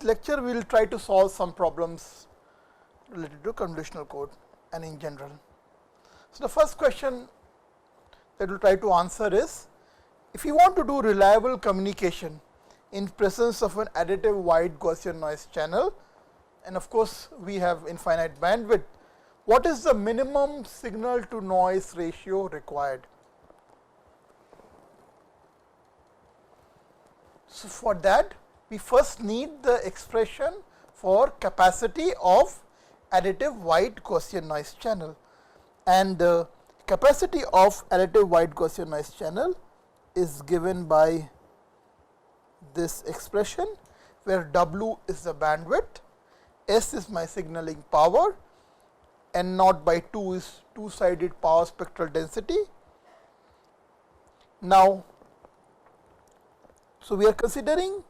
this lecture we will try to solve some problems related to convolutional code and in general. So, the first question that we will try to answer is, if you want to do reliable communication in presence of an additive wide Gaussian noise channel, and of course, we have infinite bandwidth, what is the minimum signal to noise ratio required? So, for that we first need the expression for capacity of additive wide Gaussian noise channel, and the capacity of additive wide Gaussian noise channel is given by this expression, where W is the bandwidth, S is my signaling power, N naught by 2 is two-sided power spectral density. Now, so we are considering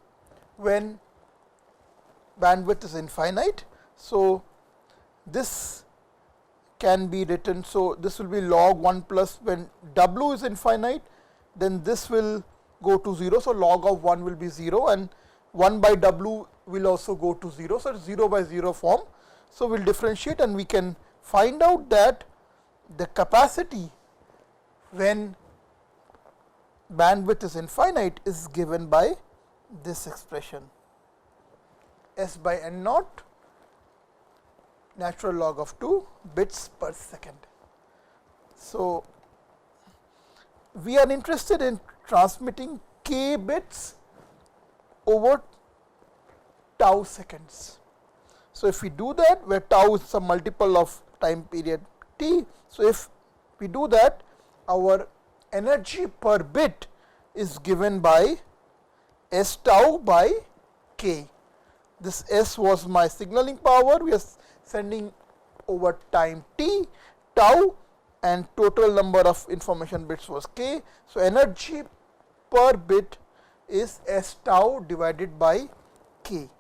when bandwidth is infinite. So, this can be written, so this will be log 1 plus when W is infinite, then this will go to 0. So, log of 1 will be 0 and 1 by W will also go to 0. So, it is 0 by 0 form. So, we will differentiate and we can find out that the capacity when bandwidth is infinite is given by this expression, S by N naught natural log of 2 bits per second. So, we are interested in transmitting k bits over tau seconds. So, if we do that, where tau is a multiple of time period t. So, if we do that, our energy per bit is given by S tau by k. This S was my signaling power, we are sending over time t, tau, and total number of information bits was k. So, energy per bit is S tau divided by k.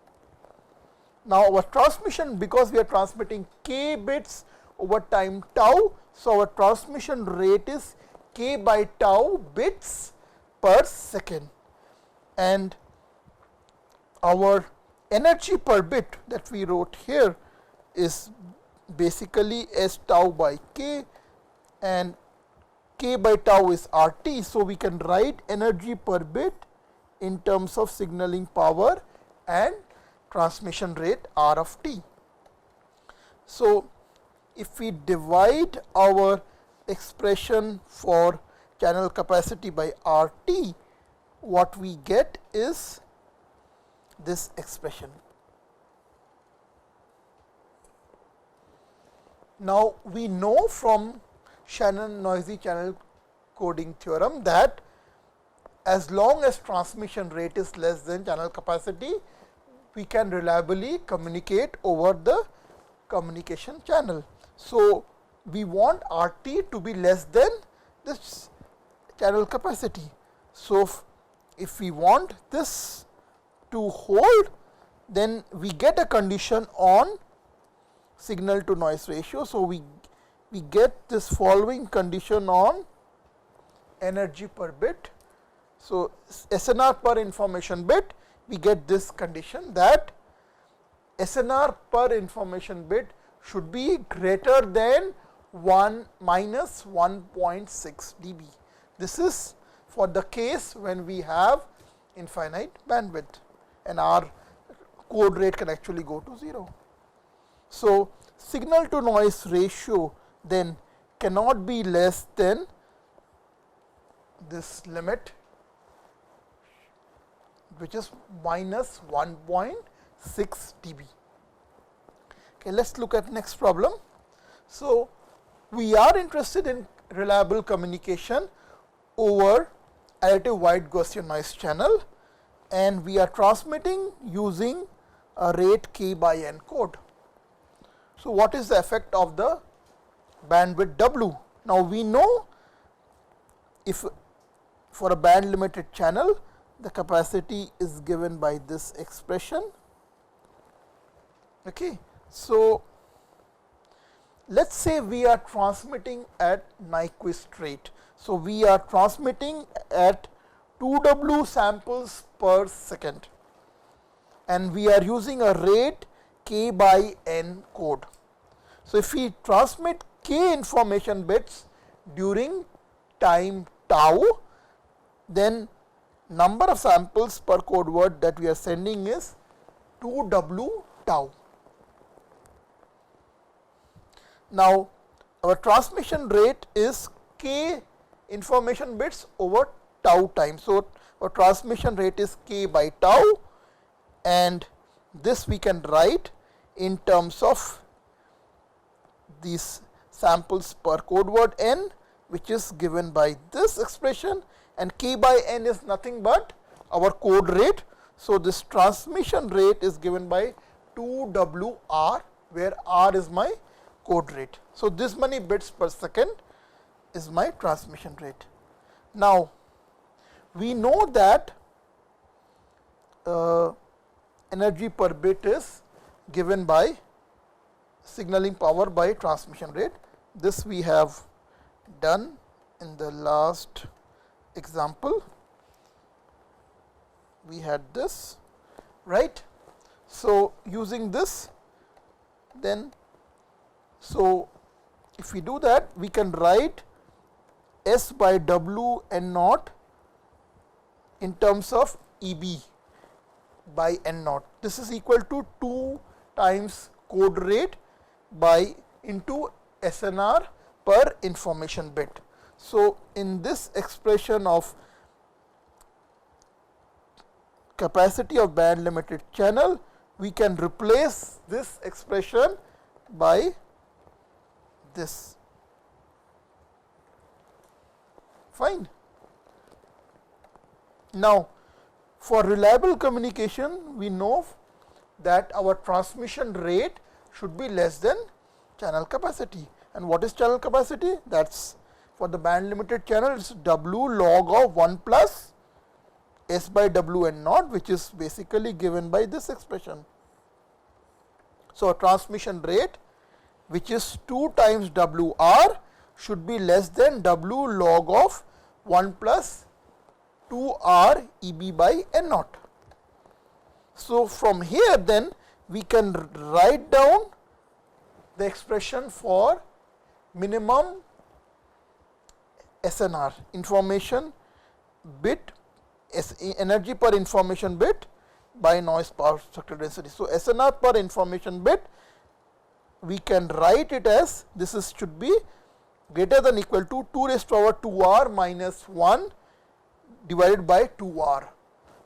Now, our transmission, because we are transmitting k bits over time tau, so our transmission rate is k by tau bits per second, and our energy per bit that we wrote here is basically S tau by k, and k by tau is RT. So, we can write energy per bit in terms of signaling power and transmission rate R of t. So, if we divide our expression for channel capacity by RT, what we get is this expression. Now, we know from Shannon noisy channel coding theorem that as long as transmission rate is less than channel capacity, we can reliably communicate over the communication channel. So, we want RT to be less than this channel capacity. So, if we want this to hold, then we get a condition on signal to noise ratio. So, we get this following condition on energy per bit. So, SNR per information bit, we get this condition that SNR per information bit should be greater than 1 minus 1.6 dB. This is for the case when we have infinite bandwidth and our code rate can actually go to 0. So, signal to noise ratio then cannot be less than this limit, which is minus 1.6 dB. Okay, let us look at next problem. So, we are interested in reliable communication over additive wide Gaussian noise channel, and we are transmitting using a rate k by n code. So, what is the effect of the bandwidth W? Now, we know if for a band limited channel, the capacity is given by this expression. Okay. So, let us say we are transmitting at Nyquist rate. So, we are transmitting at 2W samples per second, and we are using a rate k by n code. So, if we transmit k information bits during time tau, then number of samples per code word that we are sending is 2w tau. Now, our transmission rate is k information bits over tau time. So, our transmission rate is k by tau, and this we can write in terms of these samples per code word n, which is given by this expression, and k by n is nothing but our code rate. So, this transmission rate is given by 2wr, where r is my code rate. So, this many bits per second is my transmission rate. Now, we know that energy per bit is given by signaling power by transmission rate. This we have done in the last example. We had this, right. So, using this, then, so if we do that, we can write S by W N naught in terms of EB by N naught. This is equal to 2 times code rate by into SNR per information bit. So, in this expression of capacity of band limited channel, we can replace this expression by this. Fine. Now, for reliable communication, we know that our transmission rate should be less than channel capacity. And what is channel capacity? That is, for the band limited channel, it is W log of 1 plus S by W N naught, which is basically given by this expression. So, a transmission rate which is 2 times WR should be less than W log of 1 plus 2R EB by N naught. So, from here then we can write down the expression for minimum SNR, information bit, energy per information bit by noise power structure density. So, SNR per information bit, we can write it as this is should be greater than equal to 2 raised to power 2R minus 1 divided by 2R.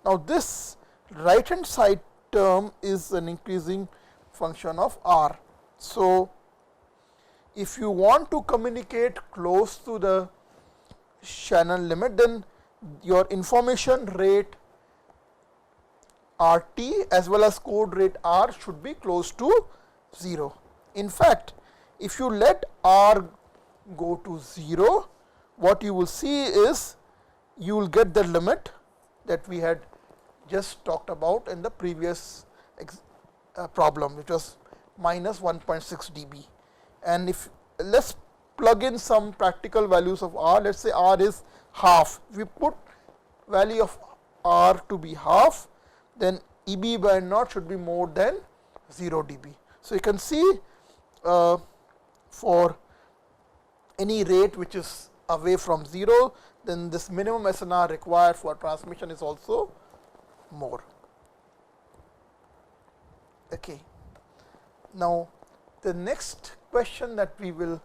Now, this right hand side term is an increasing function of R. So, if you want to communicate close to the channel limit, then your information rate RT as well as code rate R should be close to 0. In fact, if you let R go to 0, what you will see is you will get the limit that we had just talked about in the previous problem, which was minus 1.6 dB. And if let us plug in some practical values of R, let us say R is half. If we put value of R to be half, then EB by N naught should be more than 0 dB. So, you can see for any rate which is away from 0, then this minimum SNR required for transmission is also more. Okay. Now, the next question that we will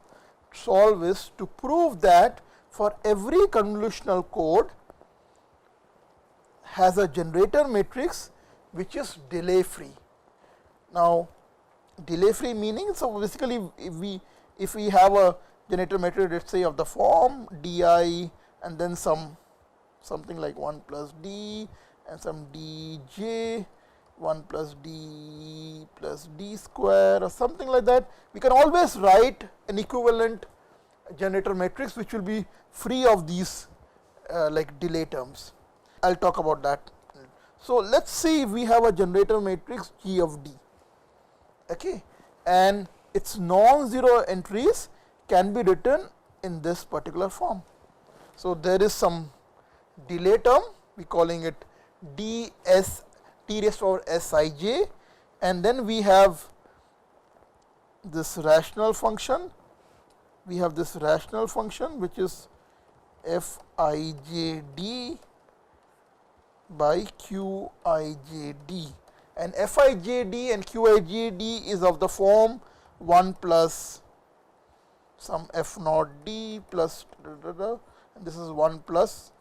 solve is to prove that for every convolutional code has a generator matrix which is delay free. Now, delay free meaning, so basically if we have a generator matrix, let us say of the form di and then something like 1 plus d and some dj 1 plus d square or something like that, we can always write an equivalent generator matrix which will be free of these like delay terms. I will talk about that. So, let us see we have a generator matrix G of d, okay, and its non-zero entries can be written in this particular form. So, there is some delay term, we calling it ds t raised to power Sij, and then we have this rational function. We have this rational function which is Fij_d by Qij_d, and Fij_d and Qij_d is of the form 1 plus some F0d plus and this is 1 plus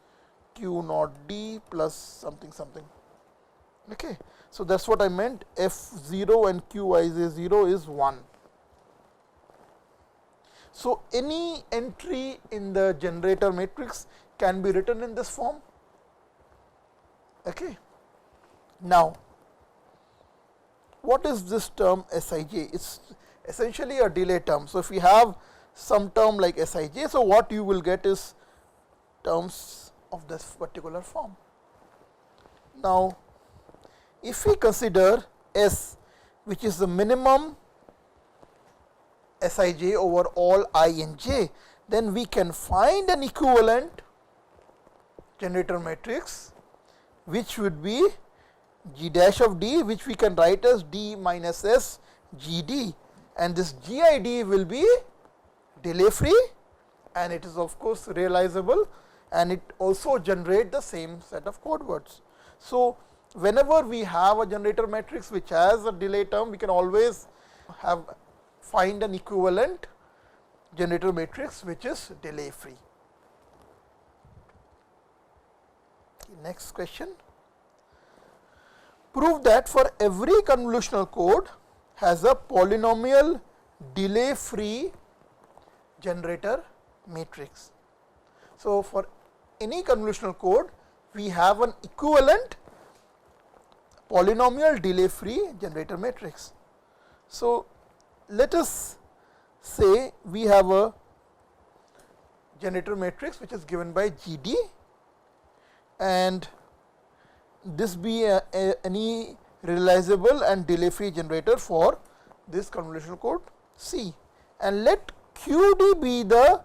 Q0d plus something something. Okay. So, that is what I meant, F0 and Qij0 is 1. So, any entry in the generator matrix can be written in this form. Okay. Now, what is this term Sij? It is essentially a delay term. So, if we have some term like Sij, so what you will get is terms of this particular form. Now, if we consider S, which is the minimum Sij over all I and j, then we can find an equivalent generator matrix which would be G dash of d, which we can write as d minus S Gd, and this Gid will be delay free, and it is of course realizable, and it also generate the same set of code words. So, whenever we have a generator matrix which has a delay term, we can always find an equivalent generator matrix which is delay free. Next question. Prove that for every convolutional code has a polynomial delay free generator matrix. So, for any convolutional code we have an equivalent polynomial delay free generator matrix. So, let us say we have a generator matrix which is given by Gd, and this be any realizable and delay free generator for this convolutional code C, and let Qd be the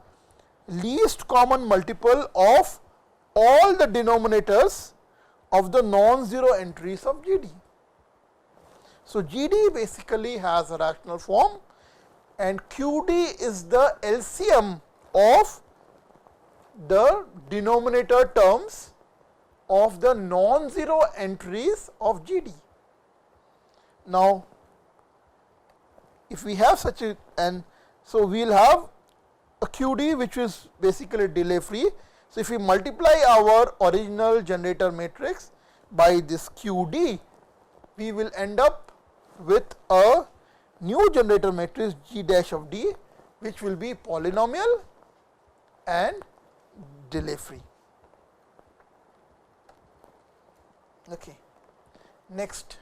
least common multiple of all the denominators of the non-zero entries of Gd. So, Gd basically has a rational form, and Qd is the LCM of the denominator terms of the non-zero entries of Gd. Now, if we have such a, and so we will have a Qd which is basically delay free. So, if we multiply our original generator matrix by this Qd, we will end up with a new generator matrix G dash of d, which will be polynomial and delay free. Okay. Next.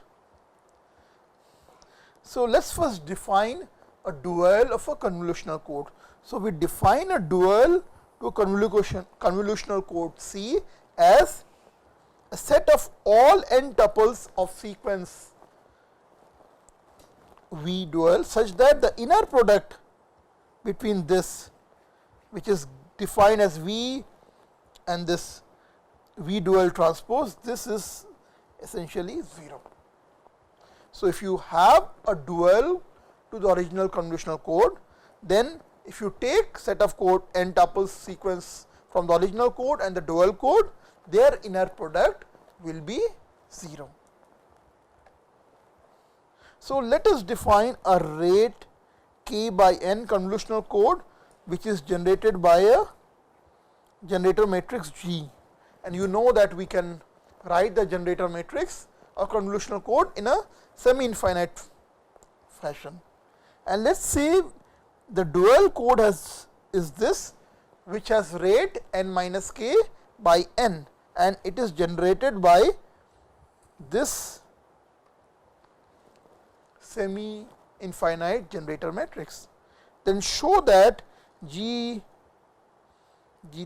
So, let us first define a dual of a convolutional code. So, we define a dual to a convolutional code C as a set of all n tuples of sequence V dual such that the inner product between this, which is defined as V and this V dual transpose, this is essentially 0. So, if you have a dual to the original convolutional code, then if you take set of code n tuples sequence from the original code and the dual code, their inner product will be 0. So, let us define a rate k by n convolutional code which is generated by a generator matrix G, and you know that we can write the generator matrix or convolutional code in a semi-infinite fashion. And let us say the dual code is this, which has rate n minus k by n, and it is generated by this semi-infinite generator matrix. Then show that G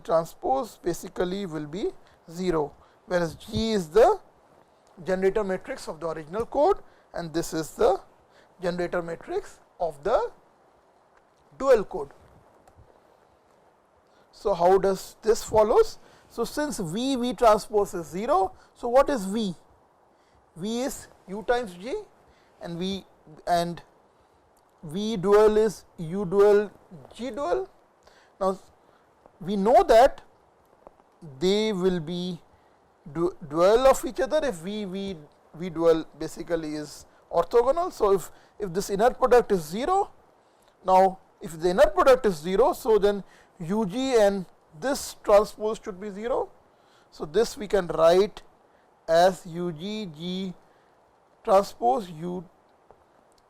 transpose basically will be 0, whereas G is the generator matrix of the original code and this is the generator matrix of the dual code. So, how does this follows? So, since V transpose is 0, so what is V? V is U times J, and V dual is U dual G dual. Now, we know that they will be dual of each other if V dual basically is orthogonal. So, if this inner product is 0, now if the inner product is 0, so then U G and this transpose should be 0. So, this we can write as U G G transpose U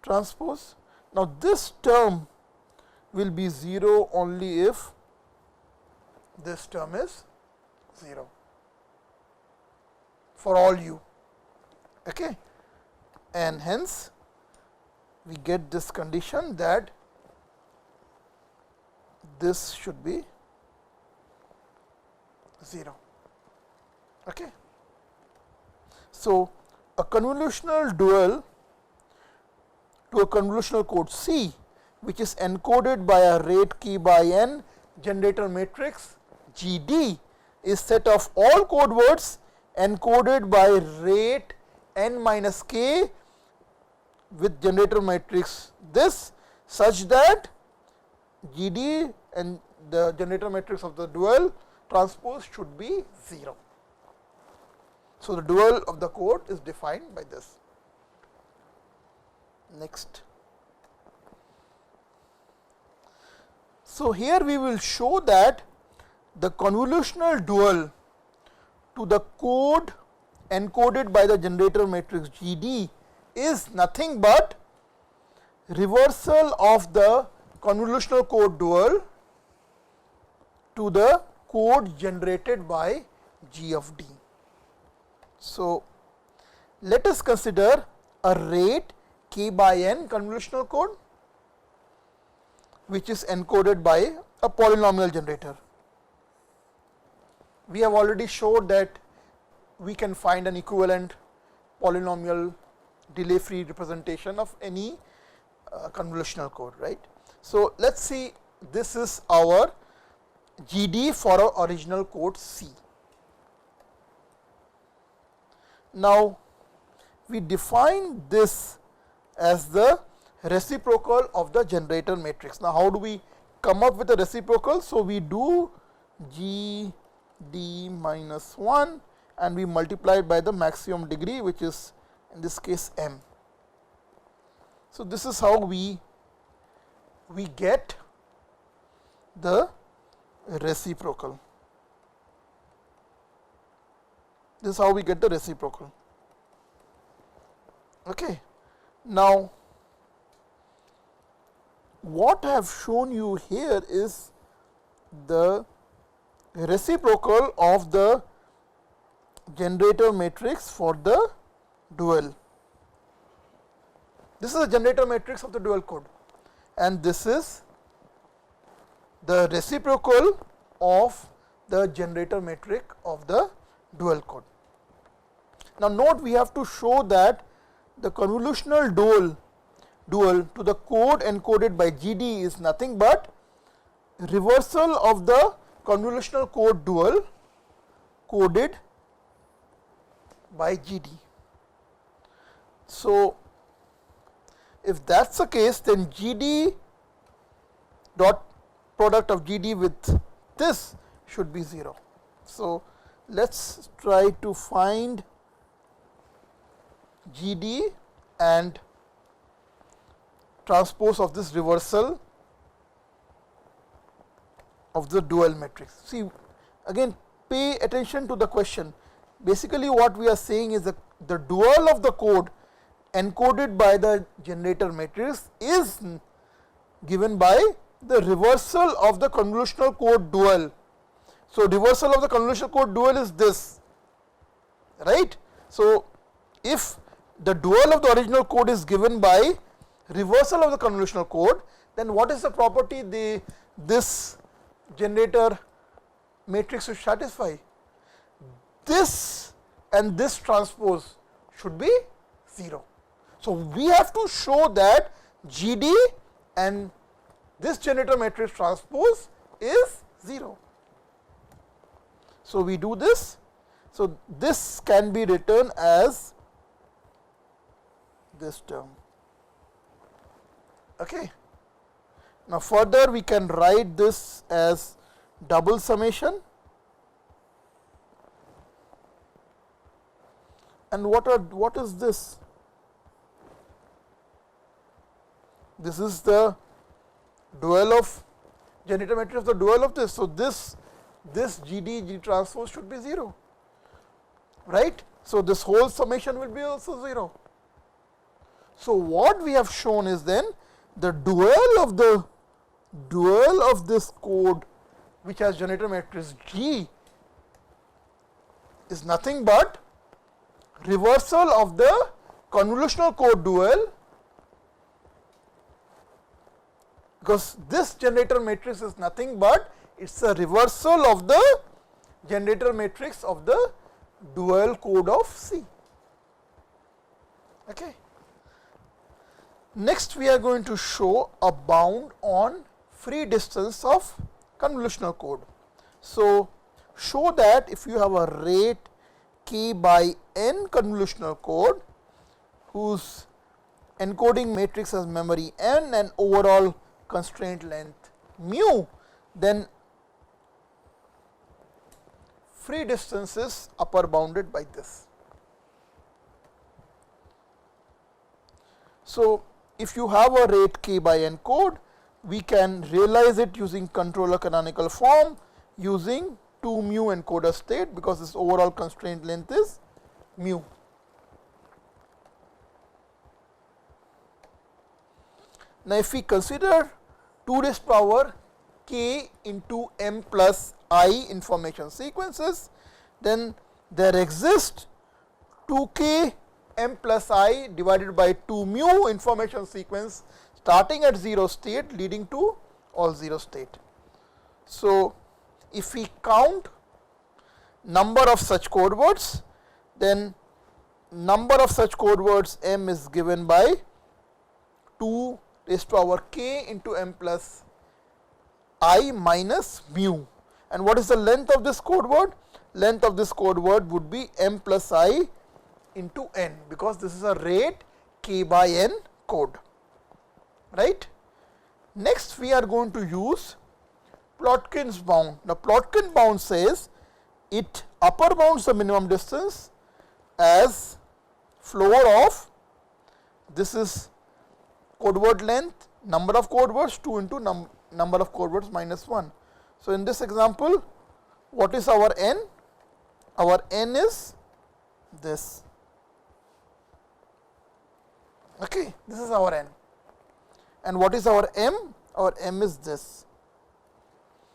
transpose. Now, this term will be 0 only if this term is 0 for all U, okay, and hence we get this condition that this should be 0. Okay. So, a convolutional dual to a convolutional code C, which is encoded by a rate k by n generator matrix G D, is set of all code words encoded by rate n minus k with generator matrix this, such that G D and the generator matrix of the dual transpose should be 0. So, the dual of the code is defined by this. Next. So, here we will show that the convolutional dual to the code encoded by the generator matrix G D is nothing but reversal of the convolutional code dual to the code generated by G of D. So, let us consider a rate k by n convolutional code which is encoded by a polynomial generator. We have already showed that we can find an equivalent polynomial delay free representation of any convolutional code, right. So, let us see, this is our G D for our original code C. Now, we define this as the reciprocal of the generator matrix. Now, how do we come up with a reciprocal? So, we do G D minus 1 and we multiply it by the maximum degree, which is in this case m. So, this is how we get the reciprocal. This is how we get the reciprocal. Okay. Now, what I have shown you here is the reciprocal of the generator matrix for the dual. This is the generator matrix of the dual code, and this is the reciprocal of the generator matrix of the dual code. Now, note, we have to show that the convolutional dual to the code encoded by G D is nothing but reversal of the convolutional code dual coded by G D. So, if that is the case, then G D dot product of G D with this should be 0. So, let us try to find G D and transpose of this reversal of the dual matrix. See, again pay attention to the question. Basically, what we are saying is that the dual of the code encoded by the generator matrix is given by the reversal of the convolutional code dual. So, reversal of the convolutional code dual is this, right. So, if the dual of the original code is given by reversal of the convolutional code, then what is the property this generator matrix should satisfy? This and this transpose should be 0. So, we have to show that G D and this generator matrix transpose is 0. So, we do this. So, this can be written as this term. Okay. Now further we can write this as double summation, and what is this? This is the dual of generator matrix of the dual of this. So this GD G transpose should be 0, right? So this whole summation will be also 0. So what we have shown is then the dual of this code which has generator matrix G is nothing but reversal of the convolutional code dual, because this generator matrix is nothing but it's a reversal of the generator matrix of the dual code of C. Okay. Next we are going to show a bound on free distance of convolutional code. So show that if you have a rate k by n convolutional code whose encoding matrix has memory n and overall constraint length mu, then free distance is upper bounded by this. So if you have a rate k by n code, we can realize it using controller canonical form using 2 mu encoder state, because this overall constraint length is mu. Now if we consider 2 raised to power k into m plus I information sequences, then there exists 2k m plus I divided by 2 mu information sequence starting at 0 state leading to all 0 state. So if we count number of such code words, then number of such code words m is given by 2 raised to power k into m plus I minus mu. And what is the length of this code word? Length of this code word would be m plus I into n, because this is a rate k by n code, right. Next we are going to use Plotkin's bound. Now Plotkin bound says it upper bounds the minimum distance as floor of, this is code word length, number of code words 2 into number of code words minus 1. So in this example, what is our n? Our n is this. Okay, this is our n. And what is our m? Our m is this.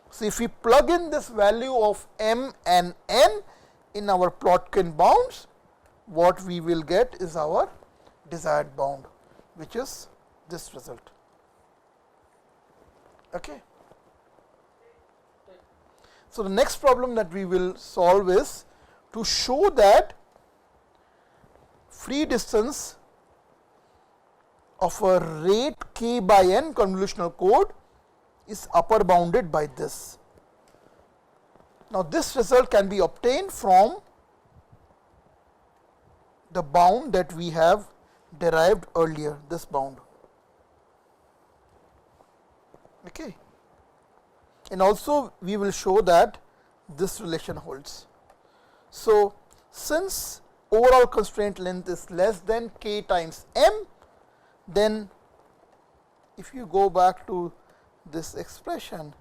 So if we plug in this value of m and n in our Plotkin bounds, what we will get is our desired bound, which is this result. Okay. So the next problem that we will solve is to show that free distance of a rate k by n convolutional code is upper bounded by this. Now this result can be obtained from the bound that we have derived earlier, this bound. Okay. And also we will show that this relation holds. So since overall constraint length is less than k times m, then if you go back to this expression,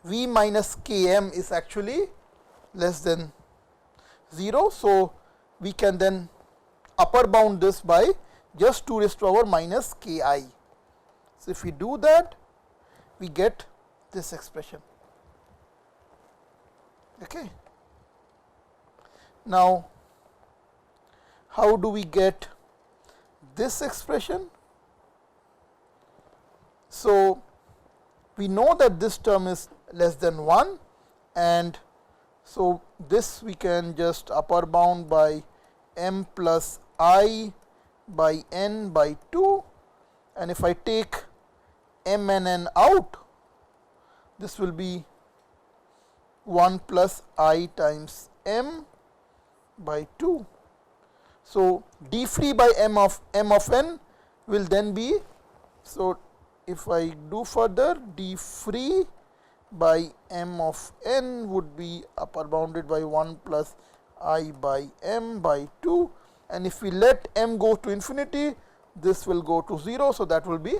v minus km is actually less than 0. So we can then upper bound this by just 2 raised to power minus ki. So if we do that, we get this expression. Okay. Now how do we get this expression? So we know that this term is less than 1, and so this we can just upper bound by m plus I by n by 2, and if I take m and n out, this will be 1 plus I times m by 2, So, d free by m of n will then be, so if I do further, d free by m of n would be upper bounded by 1 plus I by m by 2, and if we let m go to infinity, this will go to 0. So, that will be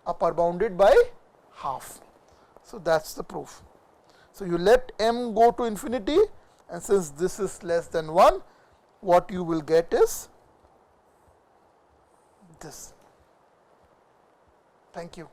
upper bounded by half. So, that is the proof. So, you let m go to infinity, and since this is less than 1, what you will get is this. Thank you.